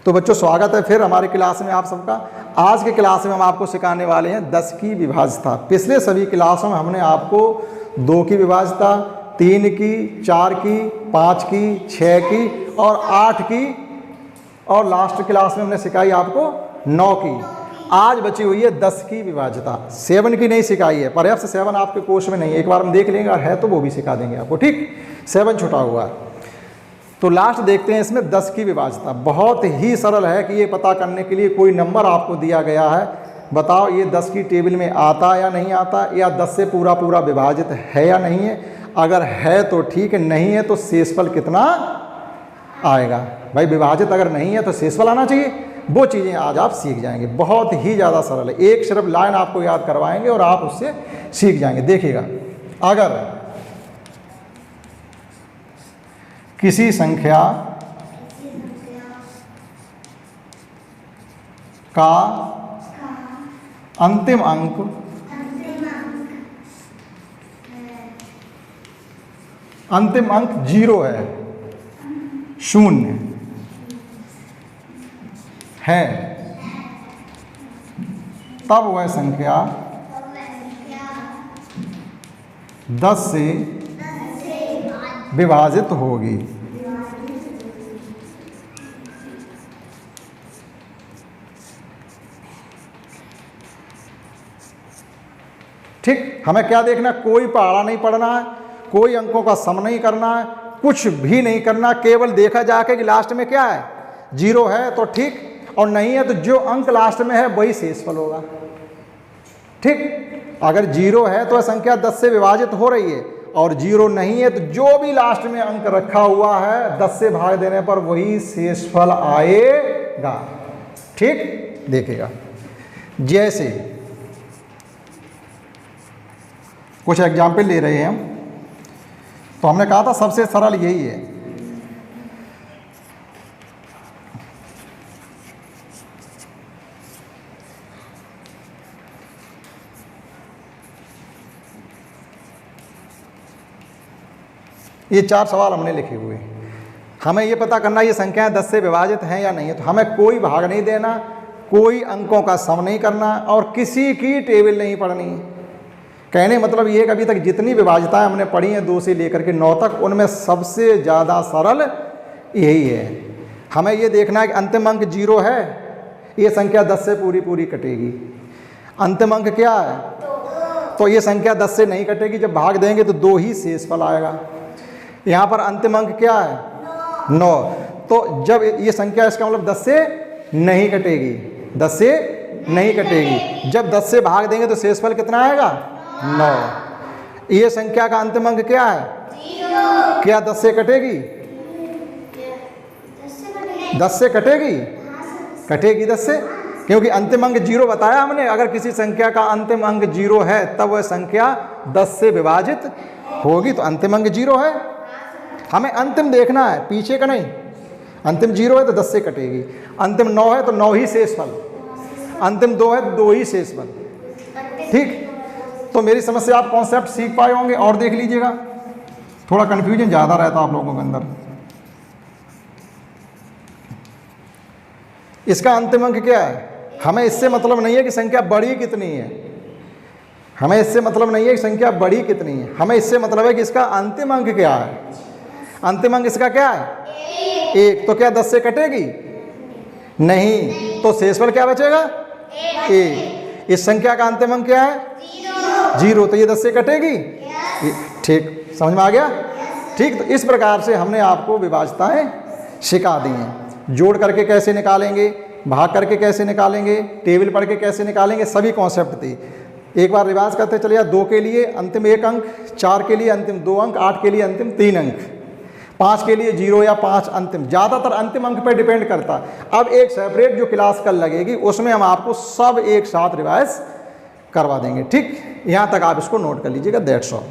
तो बच्चों स्वागत है फिर हमारी क्लास में आप सबका। आज के क्लास में हम आपको सिखाने वाले हैं 10 की विभाज्यता। पिछले सभी क्लासों में हमने आपको 2 की विभाज्यता, 3 की, 4 की, 5 की, 6 की और 8 की, और लास्ट क्लास में हमने सिखाई आपको 9 की। आज बची हुई है 10 की विभाज्यता। 7 की नहीं सिखाई है, पर्याप्त 7 आपके कोर्स में नहीं है, एक बार हम देख लेंगे, और है तो वो भी सिखा देंगे आपको, ठीक। 7 छुटा हुआ है। तो लास्ट देखते हैं इसमें 10 की विभाज्यता। बहुत ही सरल है कि ये पता करने के लिए कोई नंबर आपको दिया गया है, बताओ ये 10 की टेबल में आता या नहीं आता, या 10 से पूरा पूरा विभाजित है या नहीं है। अगर है तो ठीक है, नहीं है तो शेषफल कितना आएगा। भाई विभाजित अगर नहीं है तो शेषफल आना चाहिए। वो चीज़ें आज आप सीख जाएंगे, बहुत ही ज़्यादा सरल है। एक सिर्फ लाइन आपको याद करवाएंगे और आप उससे सीख जाएंगे। देखिएगा, अगर किसी संख्या का अंतिम अंक अंतिम अंक 0 है, 0 है, तब वह संख्या 10 से विभाजित होगी। ठीक, हमें क्या देखना, कोई पहाड़ा नहीं पढ़ना है, कोई अंकों का सम नहीं करना है, कुछ भी नहीं करना, केवल देखा जाके कि लास्ट में क्या है, 0 है तो ठीक, और नहीं है तो जो अंक लास्ट में है वही शेषफल होगा। ठीक, अगर 0 है तो संख्या 10 से विभाजित हो रही है, और 0 नहीं है तो जो भी लास्ट में अंक रखा हुआ है 10 से भाग देने पर वही शेषफल आएगा। ठीक, देखिएगा, जैसे कुछ एग्जाम्पल ले रहे हैं हम, तो हमने कहा था सबसे सरल यही है। ये 4 सवाल हमने लिखे हुए हैं। हमें ये पता करना ये संख्याएं 10 से विभाजित हैं या नहीं है। तो हमें कोई भाग नहीं देना, कोई अंकों का सम नहीं करना, और किसी की टेबल नहीं पढ़नी। कहने मतलब ये कि अभी तक जितनी विभाज्यताएं हमने पढ़ी हैं 2 से लेकर के 9 तक, उनमें सबसे ज़्यादा सरल यही है। हमें ये देखना है कि अंतिम अंक 0 है, ये संख्या 10 से पूरी पूरी कटेगी। अंतिम अंक क्या है, तो ये संख्या 10 से नहीं कटेगी, जब भाग देंगे तो 2 ही शेषफल आएगा। यहाँ पर अंतिम अंक क्या है, 9, तो जब ये संख्या, इसका मतलब 10 से नहीं कटेगी, 10 से नहीं कटेगी। जब 10 से भाग देंगे तो शेषफल कितना आएगा, 9। ये संख्या का अंतिम अंक क्या है, 0। क्या 10 से कटेगी, 10 से कटेगी, कटेगी 10 से, क्योंकि अंतिम अंक 0 बताया हमने। अगर किसी संख्या का अंतिम अंक 0 है तब वह संख्या 10 से विभाजित होगी, तो अंतिम अंक 0 है। हमें अंतिम देखना है, पीछे का नहीं। अंतिम 0 है तो 10 से कटेगी, अंतिम 9 है तो 9 ही शेषफल, अंतिम 2 है तो 2 ही शेषफल। ठीक, तो मेरी समझ से आप कॉन्सेप्ट सीख पाए होंगे। और देख लीजिएगा, थोड़ा कन्फ्यूजन ज़्यादा रहता आप लोगों के अंदर। इसका अंतिम अंक क्या है, हमें इससे मतलब नहीं है कि संख्या बड़ी कितनी है, हमें इससे मतलब नहीं है कि संख्या बड़ी कितनी है, हमें इससे मतलब है कि इसका अंतिम अंक क्या है। अंतिम अंक इसका क्या है, 1, तो क्या 10 से कटेगी, नहीं, तो शेषफल क्या बचेगा, 1। इस संख्या का अंतिम अंक क्या है, 0, तो ये 10 से कटेगी। ठीक, समझ में आ गया। ठीक, तो इस प्रकार से हमने आपको विभाज्यताएं सिखा दी हैं। जोड़ करके कैसे निकालेंगे, भाग करके कैसे निकालेंगे, टेबल पढ़ के कैसे निकालेंगे, सभी कॉन्सेप्ट थी। एक बार रिवाज करते चलिए। 2 के लिए अंतिम 1 अंक, 4 के लिए अंतिम 2 अंक, 8 के लिए अंतिम 3 अंक, 5 के लिए 0 या 5 अंतिम। ज़्यादातर अंतिम अंक पर डिपेंड करता है। अब एक सेपरेट जो क्लास कल लगेगी उसमें हम आपको सब एक साथ रिवाइज करवा देंगे। ठीक, यहाँ तक आप इसको नोट कर लीजिएगा। That's all.